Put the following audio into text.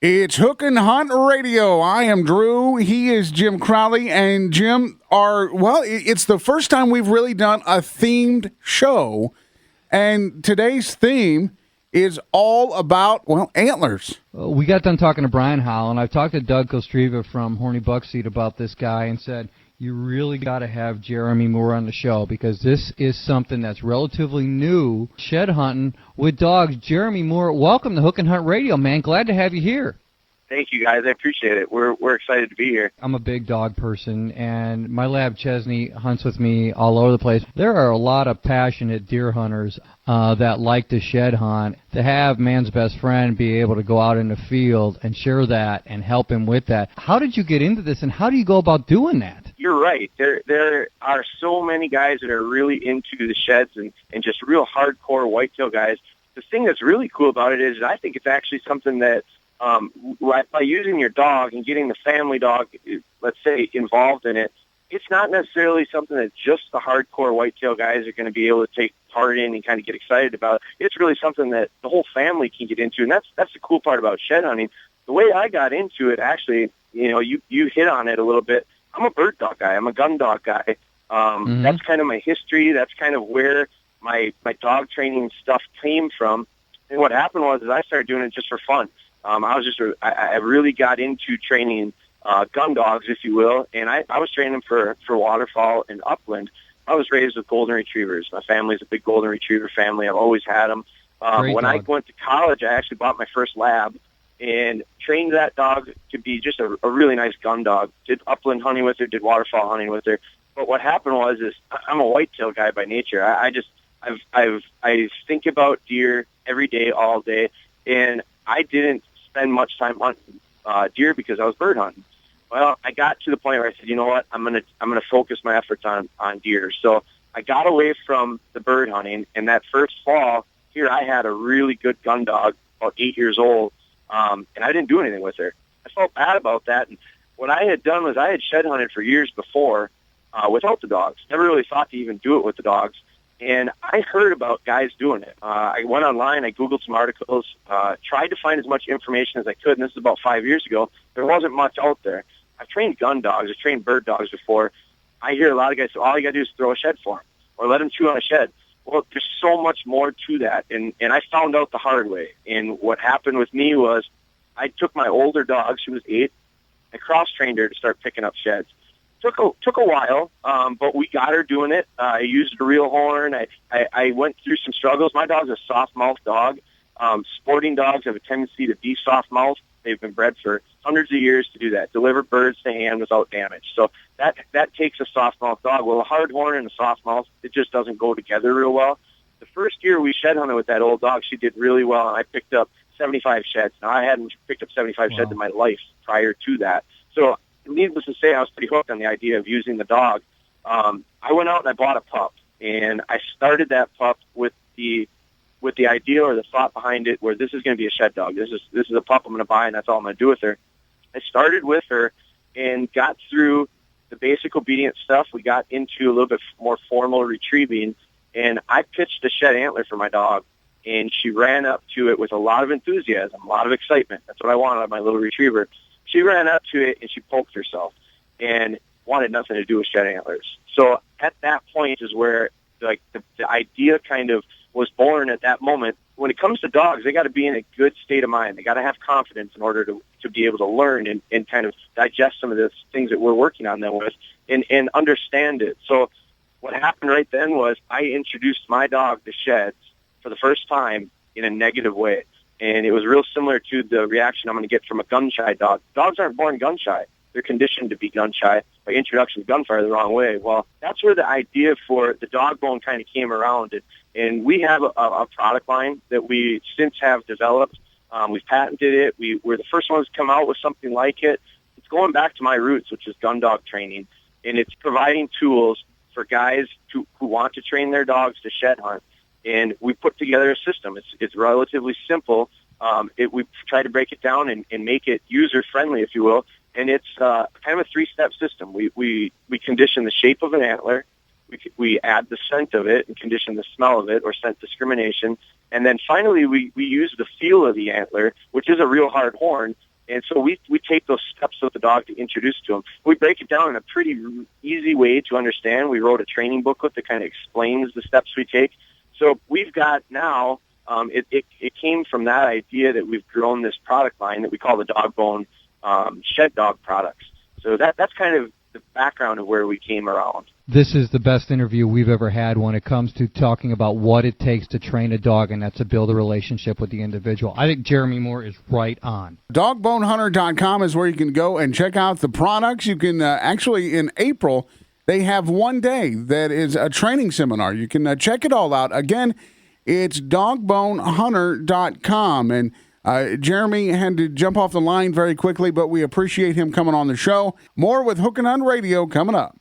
It's Hook and Hunt Radio. I am Drew. He is Jim Crowley. And Jim, it's the first time we've really done a themed show. And today's theme is all about, antlers. We got done talking to Brian Howell, and I've talked to Doug Kostriva from Horny Buckseat about this guy and said, you really got to have Jeremy Moore on the show because this is something that's relatively new, shed hunting with dogs. Jeremy Moore, welcome to Hook and Hunt Radio, man. Glad to have you here. Thank you, guys. I appreciate it. We're excited to be here. I'm a big dog person, and my lab, Chesney, hunts with me all over the place. There are a lot of passionate deer hunters that like to shed hunt. To have man's best friend be able to go out in the field and share that and help him with that. How did you get into this, and how do you go about doing that? You're right. There are so many guys that are really into the sheds and just real hardcore whitetail guys. The thing that's really cool about it is I think it's actually something that by using your dog and getting the family dog, let's say, involved in it, it's not necessarily something that just the hardcore whitetail guys are going to be able to take part in and kind of get excited about. It's really something that the whole family can get into, and that's the cool part about shed hunting. The way I got into it, actually, you hit on it a little bit. I'm a bird dog guy. I'm a gun dog guy. That's kind of my history. That's kind of where my dog training stuff came from. And what happened was I started doing it just for fun. I really got into training gun dogs, if you will, and I was training them for waterfowl and upland. I was raised with golden retrievers. My family's a big golden retriever family. I've always had them. When I went to college, I actually bought my first lab and trained that dog to be just a really nice gun dog. Did upland hunting with her, did waterfowl hunting with her. But what happened was I'm a whitetail guy by nature. I think about deer every day, all day, and I didn't spend much time hunting deer because I was bird hunting. Well, I got to the point where I said, you know what, I'm gonna focus my efforts on deer. So I got away from the bird hunting, and that first fall here I had a really good gun dog, about 8 years old, and I didn't do anything with her. I felt bad about that, and what I had done was I had shed hunted for years before without the dogs. Never really thought to even do it with the dogs. And I heard about guys doing it. I went online, I Googled some articles, tried to find as much information as I could, and this is about 5 years ago. There wasn't much out there. I've trained gun dogs, I've trained bird dogs before. I hear a lot of guys say, all you got to do is throw a shed for them, or let them chew on a shed. Well, there's so much more to that, and I found out the hard way. And what happened with me was I took my older dog, she was 8, I cross-trained her to start picking up sheds. Took a while, but we got her doing it. I used a real horn. I went through some struggles. My dog's a soft-mouthed dog. Sporting dogs have a tendency to be soft-mouthed. They've been bred for hundreds of years to do that, deliver birds to hand without damage. So that takes a soft-mouthed dog. Well, a hard horn and a soft mouth, it just doesn't go together real well. The first year we shed hunted with that old dog, she did really well, and I picked up 75 sheds. Now, I hadn't picked up 75 sheds in my life prior to that. So needless to say, I was pretty hooked on the idea of using the dog. I went out and I bought a pup, and I started that pup with the idea or the thought behind it where this is going to be a shed dog. This is a pup I'm going to buy, and that's all I'm going to do with her. I started with her and got through the basic obedience stuff. We got into a little bit more formal retrieving, and I pitched a shed antler for my dog, and she ran up to it with a lot of enthusiasm, a lot of excitement. That's what I wanted out of my little retriever. She ran up to it and she poked herself and wanted nothing to do with shed antlers. So at that point is where the idea kind of was born at that moment. When it comes to dogs, they got to be in a good state of mind. They got to have confidence in order to be able to learn and kind of digest some of the things that we're working on them with and understand it. So what happened right then was I introduced my dog to sheds for the first time in a negative way. And it was real similar to the reaction I'm going to get from a gun-shy dog. Dogs aren't born gun-shy. They're conditioned to be gun-shy by introduction to gunfire the wrong way. Well, that's where the idea for the DogBone kind of came around. And we have a product line that we since have developed. We've patented it. We're the first ones to come out with something like it. It's going back to my roots, which is gun dog training. And it's providing tools for guys who want to train their dogs to shed hunt. And we put together a system. It's relatively simple. We try to break it down and make it user-friendly, if you will. And it's kind of a 3-step system. We condition the shape of an antler. We add the scent of it and condition the smell of it, or scent discrimination. And then finally, we use the feel of the antler, which is a real hard horn, And so we take those steps with the dog to introduce to them. We break it down in a pretty easy way to understand. We wrote a training booklet that kind of explains the steps we take. So we've got now, it came from that idea that we've grown this product line that we call the DogBone Shed Dog products. So that's kind of the background of where we came around. This is the best interview we've ever had when it comes to talking about what it takes to train a dog, and that's to build a relationship with the individual. I think Jeremy Moore is right on. DogBoneHunter.com is where you can go and check out the products. You can actually, in April, they have one day that is a training seminar. You can check it all out. Again, it's DogBoneHunter.com. And Jeremy had to jump off the line very quickly, but we appreciate him coming on the show. More with Hookin' on Radio coming up.